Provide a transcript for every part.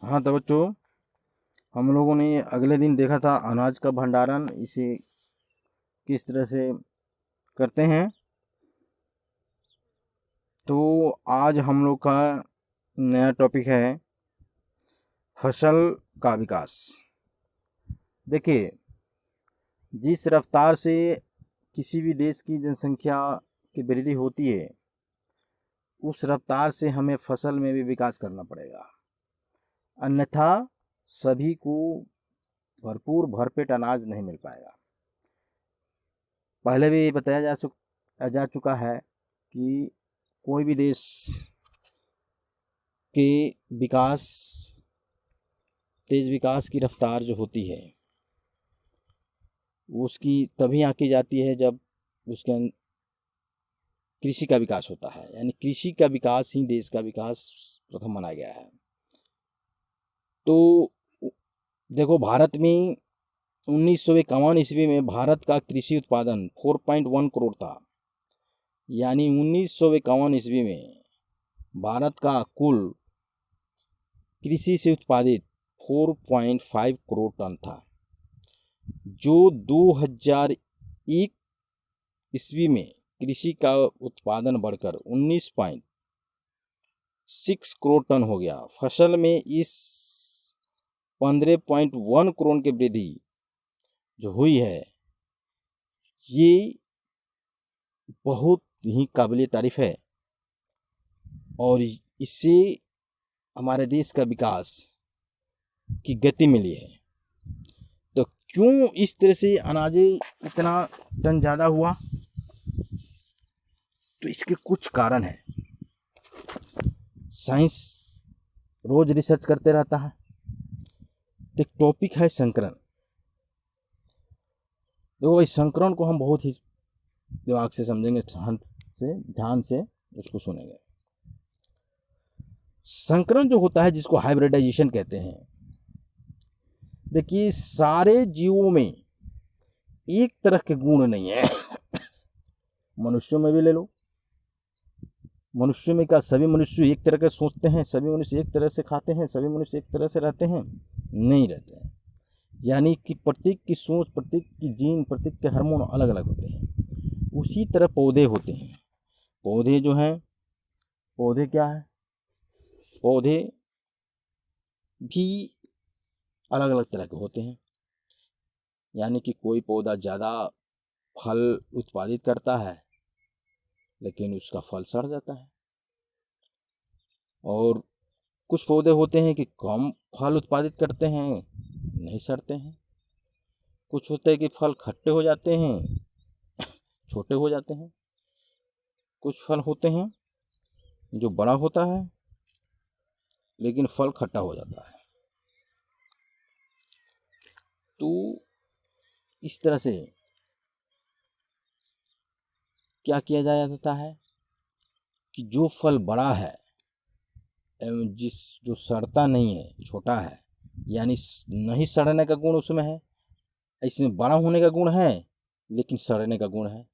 हाँ तो बच्चों, हम लोगों ने अगले दिन देखा था अनाज का भंडारण, इसे किस तरह से करते हैं। तो आज हम लोग का नया टॉपिक है फसल का विकास। देखिए, जिस रफ्तार से किसी भी देश की जनसंख्या की वृद्धि होती है, उस रफ्तार से हमें फसल में भी विकास करना पड़ेगा, अन्यथा सभी को भरपूर भरपेट अनाज नहीं मिल पाएगा। पहले भी बताया जा चुका है कि कोई भी देश के विकास, तेज विकास की रफ्तार जो होती है, उसकी तभी आंकी जाती है जब उसके कृषि का विकास होता है। यानी कृषि का विकास ही देश का विकास प्रथम माना गया है। तो देखो, भारत में 1951 ईस्वी में भारत का कृषि उत्पादन 4.1 करोड़ था। यानी 1951 ईस्वी में भारत का कुल कृषि से उत्पादित 4.5 करोड़ टन था, जो 2001 ईस्वी में कृषि का उत्पादन बढ़कर 19.6 करोड़ टन हो गया। फसल में इस 15.1 करोड़ की वृद्धि जो हुई है, ये बहुत ही काबिल तारीफ है और इससे हमारे देश का विकास की गति मिली है। तो क्यों इस तरह से अनाज इतना टन ज़्यादा हुआ? तो इसके कुछ कारण हैं। साइंस रोज रिसर्च करते रहता है। एक टॉपिक है संकरण। देखो भाई, संकरण को हम बहुत ही दिमाग से समझेंगे, ध्यान से उसको सुनेंगे। संकरण जो होता है, जिसको हाइब्रिडाइजेशन कहते हैं, देखिए सारे जीवों में एक तरह के गुण नहीं है। मनुष्यों में भी ले लो, मनुष्य में क्या सभी मनुष्य एक तरह के सोचते हैं? सभी मनुष्य एक तरह से खाते हैं? सभी मनुष्य एक तरह से रहते हैं? नहीं रहते हैं। यानी कि प्रत्येक की सोच, प्रत्येक की जीन, प्रत्येक के हार्मोन अलग अलग होते हैं। उसी तरह पौधे होते हैं। पौधे जो हैं, पौधे क्या है? पौधे भी अलग अलग तरह के होते हैं। यानी कि कोई पौधा ज़्यादा फल उत्पादित करता है, लेकिन उसका फल सड़ जाता है। और कुछ पौधे होते हैं कि कम फल उत्पादित करते हैं, नहीं सड़ते हैं। कुछ होते हैं कि फल खट्टे हो जाते हैं, छोटे हो जाते हैं। कुछ फल होते हैं जो बड़ा होता है, लेकिन फल खट्टा हो जाता है। तो इस तरह से क्या किया जाता है कि जो फल बड़ा है एवं जो सड़ता नहीं है, छोटा है, यानी नहीं सड़ने का गुण उसमें है, इसमें बड़ा होने का गुण है लेकिन सड़ने का गुण है,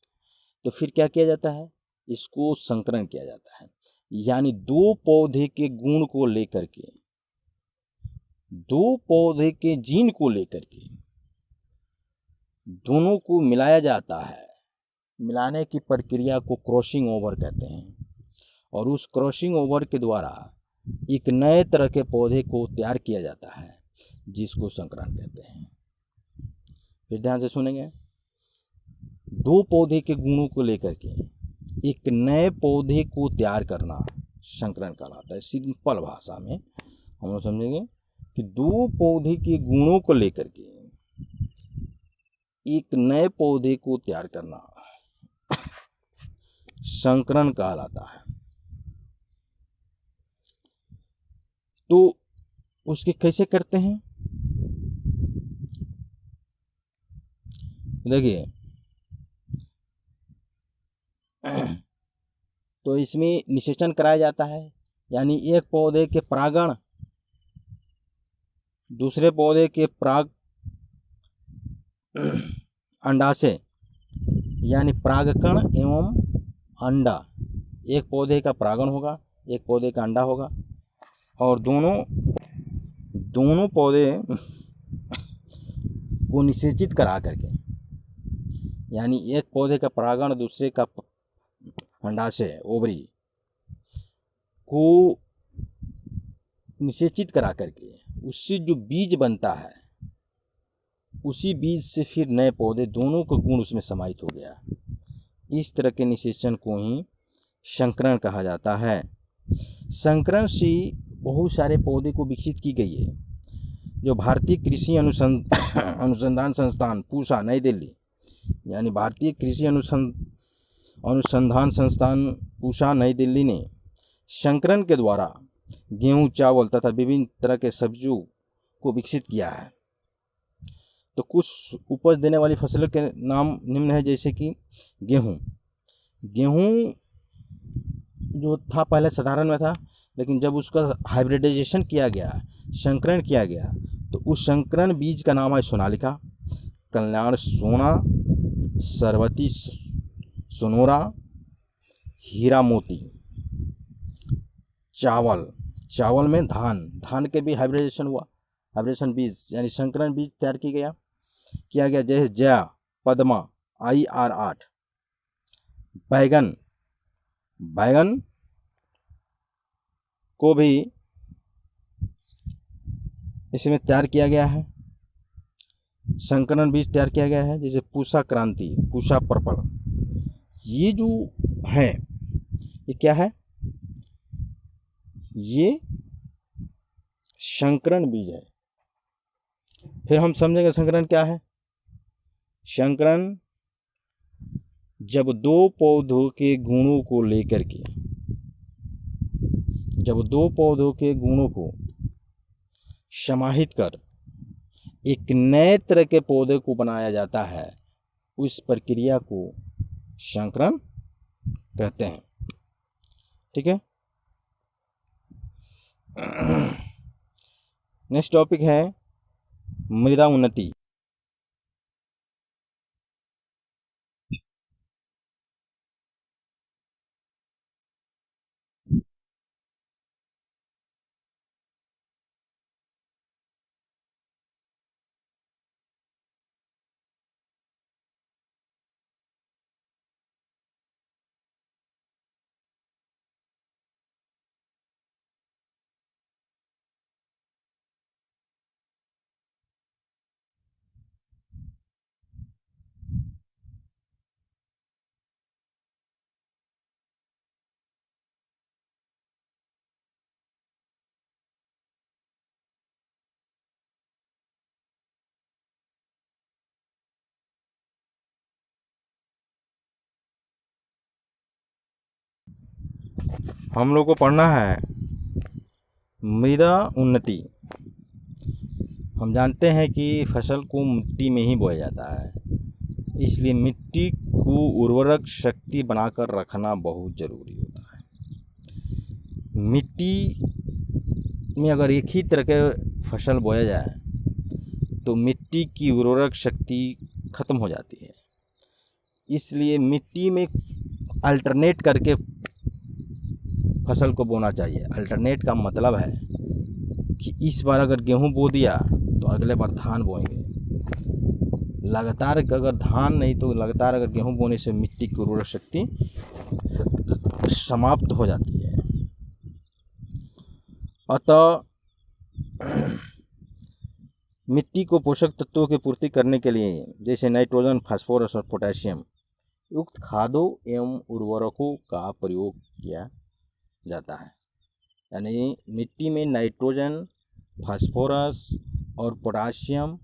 तो फिर क्या किया जाता है? इसको संकरण किया जाता है। यानी दो पौधे के गुण को लेकर के, दो पौधे के जीन को लेकर के दोनों को मिलाया जाता है। मिलाने की प्रक्रिया को क्रॉसिंग ओवर कहते हैं। और उस क्रॉसिंग ओवर के द्वारा एक नए तरह के पौधे को तैयार किया जाता है, जिसको संकरण कहते हैं। फिर ध्यान से सुनेंगे। दो पौधे के गुणों को लेकर के एक नए पौधे को तैयार करना संकरण कहलाता है। सिंपल भाषा में हम लोग समझेंगे कि दो पौधे के गुणों को लेकर के एक नए पौधे को तैयार करना संकरण कहलाता है। तो उसके कैसे करते हैं? देखिए, तो इसमें निषेचन कराया जाता है। यानी एक पौधे के परागण दूसरे पौधे के पराग अंडाशय, यानी परागकण एवं अंडा, एक पौधे का परागण होगा, एक पौधे का अंडा होगा, और दोनों दोनों पौधे को निषेचित करा करके, यानी एक पौधे का परागण दूसरे का अंडाशय ओवरी को निषेचित करा करके उससे जो बीज बनता है, उसी बीज से फिर नए पौधे, दोनों का गुण उसमें समाहित हो गया। इस तरह के निषेचन को ही संकरण कहा जाता है। संकरण से बहुत सारे पौधे को विकसित की गई है। जो भारतीय कृषि अनुसंधान संस्थान पूसा नई दिल्ली, यानी भारतीय कृषि अनुसंधान संस्थान पूसा नई दिल्ली ने संकरण के द्वारा गेहूं, चावल तथा विभिन्न तरह के सब्जियों को विकसित किया है। तो कुछ उपज देने वाली फसलों के नाम निम्न है, जैसे कि गेहूं जो था पहले साधारण में था, लेकिन जब उसका हाइब्रिडाइजेशन किया गया, संकरण किया गया, तो उस संकरण बीज का नाम है सोनालिका, कल्याण सोना, सरवती सोनोरा, हीरा मोती। चावल में धान के भी हाइब्रिडाइजेशन हुआ, हाइब्रिडेशन बीज यानी संकरण बीज तैयार किया गया, जैसे जया, पद्मा, IR8। बैगन को भी इसमें तैयार किया गया है, संकरण बीज तैयार किया गया है, जैसे पूसा क्रांति, पूसा पर्पल। ये जो है ये क्या है? ये संकरण बीज है। फिर हम समझेंगे संकरण क्या है। संकरण जब दो पौधों के गुणों को लेकर के, जब दो पौधों के गुणों को समाहित कर एक नए तरह के पौधे को बनाया जाता है, उस प्रक्रिया को संकरण कहते हैं। ठीक है। नेक्स्ट टॉपिक है मृदा उन्नति। हम लोग को पढ़ना है मृदा उन्नति। हम जानते हैं कि फसल को मिट्टी में ही बोया जाता है, इसलिए मिट्टी को उर्वरक शक्ति बनाकर रखना बहुत ज़रूरी होता है। मिट्टी में अगर एक ही तरह के फसल बोया जाए तो मिट्टी की उर्वरक शक्ति ख़त्म हो जाती है। इसलिए मिट्टी में अल्टरनेट करके फसल को बोना चाहिए। अल्टरनेट का मतलब है कि इस बार अगर गेहूं बो दिया तो अगले बार धान बोएंगे। लगातार अगर धान नहीं तो लगातार अगर गेहूं बोने से मिट्टी की उर्वरक शक्ति समाप्त हो जाती है। अतः मिट्टी को पोषक तत्वों की पूर्ति करने के लिए जैसे नाइट्रोजन, फास्फोरस और पोटेशियम युक्त खादों एवं उर्वरकों का प्रयोग किया जाता है। यानी मिट्टी में नाइट्रोजन, फास्फोरस और पोटेशियम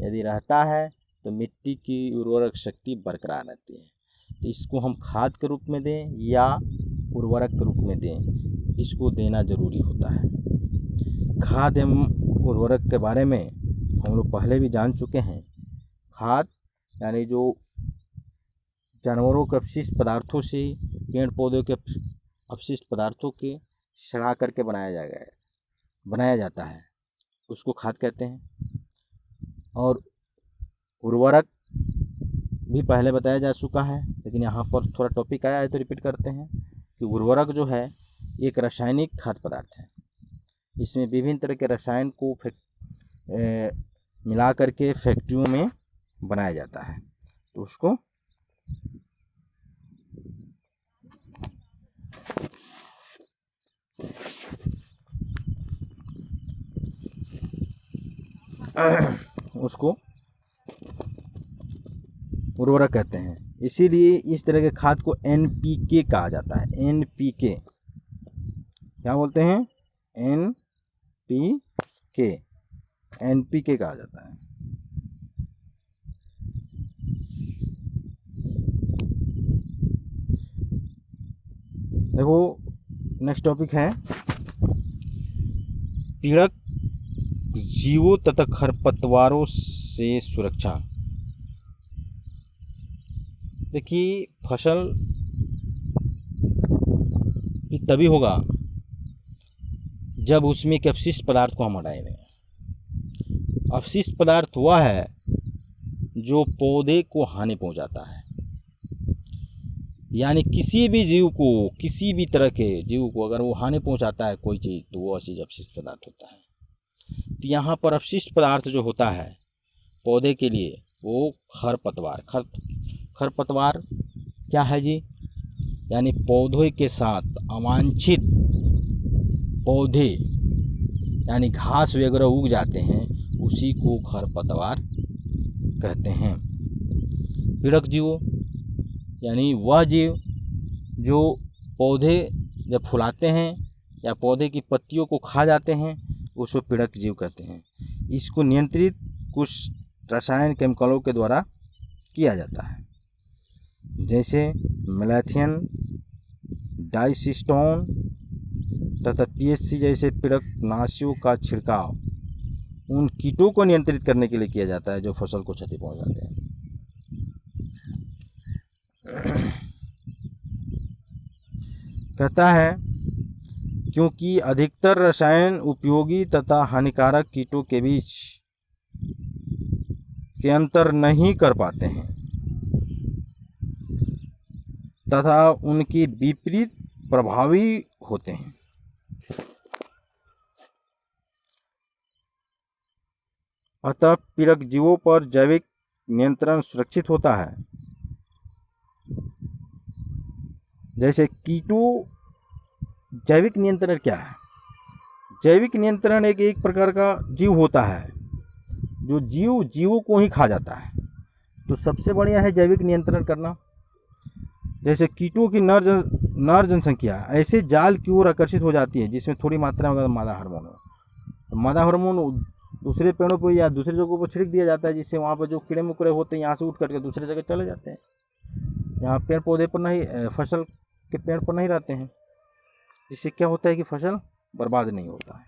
यदि रहता है तो मिट्टी की उर्वरक शक्ति बरकरार रहती है। तो इसको हम खाद के रूप में दें या उर्वरक के रूप में दें, इसको देना ज़रूरी होता है। खाद एवं उर्वरक के बारे में हम लोग पहले भी जान चुके हैं। खाद यानी जो जानवरों के अपशिष्ट पदार्थों से, पेड़ पौधों के अपशिष्ट पदार्थों के सड़ा करके बनाया जाता है, उसको खाद कहते हैं। और उर्वरक भी पहले बताया जा चुका है, लेकिन यहाँ पर थोड़ा टॉपिक आया है तो रिपीट करते हैं कि उर्वरक जो है एक रासायनिक खाद्य पदार्थ है। इसमें विभिन्न तरह के रसायन को मिला करके फैक्ट्रियों में बनाया जाता है। तो उसको उर्वरक कहते हैं। इसीलिए इस तरह के खाद को NPK कहा जाता है। NPK क्या बोलते हैं? NPK कहा जाता है। देखो नेक्स्ट टॉपिक है पीड़क जीवों तथा खरपतवारों से सुरक्षा। देखिए फसल भी तभी होगा जब उसमें एक अपशिष्ट पदार्थ को हम हटाएंगे। अपशिष्ट पदार्थ वह है जो पौधे को हानि पहुंचाता है, यानी किसी भी जीव को, किसी भी तरह के जीव को अगर वो हानि पहुंचाता है कोई चीज़, तो वो चीज़ अपशिष्ट पदार्थ होता है। तो यहाँ पर अपशिष्ट पदार्थ जो होता है पौधे के लिए वो खरपतवार। खरपतवार क्या है जी? यानी पौधे के साथ अवांछित पौधे यानी घास वगैरह उग जाते हैं, उसी को खरपतवार कहते हैं। पीड़क जीव यानी वह जीव जो पौधे जब फुलाते हैं या पौधे की पत्तियों को खा जाते हैं, उसको पीड़क जीव कहते हैं। इसको नियंत्रित कुछ रसायन केमिकलों के द्वारा किया जाता है, जैसे मैलाथियन, डाइसिस्टोन तथा PHC जैसे पीड़कनाशियों का छिड़काव उन कीटों को नियंत्रित करने के लिए किया जाता है जो फसल को क्षति पहुंचाते हैं। कहता है क्योंकि अधिकतर रसायन उपयोगी तथा हानिकारक कीटों के बीच के अंतर नहीं कर पाते हैं तथा उनके विपरीत प्रभावी होते हैं। अतः पीड़क जीवों पर जैविक नियंत्रण सुरक्षित होता है। जैसे कीटों, जैविक नियंत्रण क्या है? जैविक नियंत्रण एक प्रकार का जीव होता है जो जीवों को ही खा जाता है। तो सबसे बढ़िया है जैविक नियंत्रण करना। जैसे कीटों की नर जनसंख्या ऐसे जाल की ओर आकर्षित हो जाती है जिसमें थोड़ी मात्रा में मादा हार्मोन हो। तो मादा हार्मोन दूसरे पेड़ों पर या दूसरी जगहों पर छिड़क दिया जाता है, जिससे वहाँ पर जो कीड़े मकोड़े होते हैं यहाँ से उठ करके दूसरी जगह चले जाते हैं। यहाँ पेड़ पौधे पर नहीं, फसल के पेड़ पर नहीं रहते हैं, जिससे क्या होता है कि फसल बर्बाद नहीं होता है।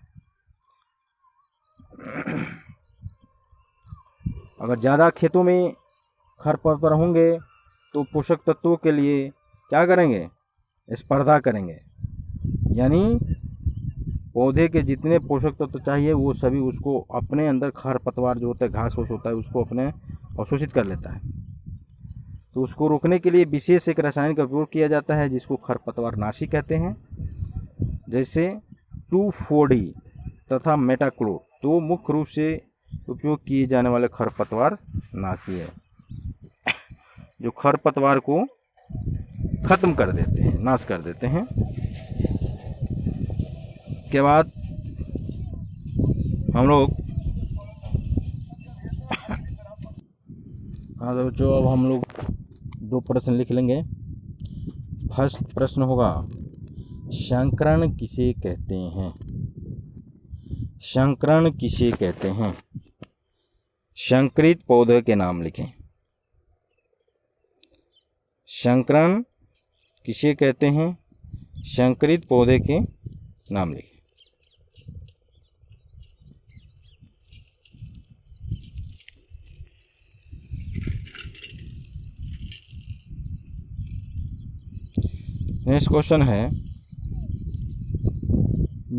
अगर ज़्यादा खेतों में खरपतवार होंगे तो पोषक तत्वों के लिए क्या करेंगे? स्पर्धा करेंगे, यानी पौधे के जितने पोषक तत्व चाहिए वो सभी उसको अपने अंदर खरपतवार जो होता है, घास फूस होता है, उसको अपने अवशोषित कर लेता है। तो उसको रोकने के लिए विशेष एक रसायन का उपयोग किया जाता है जिसको खरपतवार नाशी कहते हैं। जैसे 2,4-D तथा मेटाक्लोर तो मुख्य रूप से उपयोग किए जाने वाले खरपतवार नाशी है जो खरपतवार को खत्म कर देते हैं, नाश कर देते हैं। के बाद हम लोग जो अब हम लोग 2 प्रश्न लिख लेंगे। फर्स्ट प्रश्न होगा संकरण किसे कहते हैं? संकरण किसे कहते हैं? संकरित पौधे के नाम लिखें। संकरण किसे कहते हैं? संकरित पौधे के नाम लिखें। नेक्स्ट क्वेश्चन है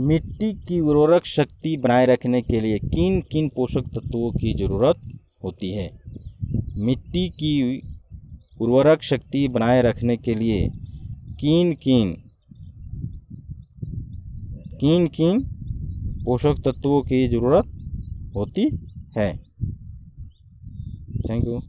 मिट्टी की उर्वरक शक्ति बनाए रखने के लिए किन किन पोषक तत्वों की जरूरत होती है? मिट्टी की उर्वरक शक्ति बनाए रखने के लिए किन किन पोषक तत्वों की जरूरत होती है। Thank you.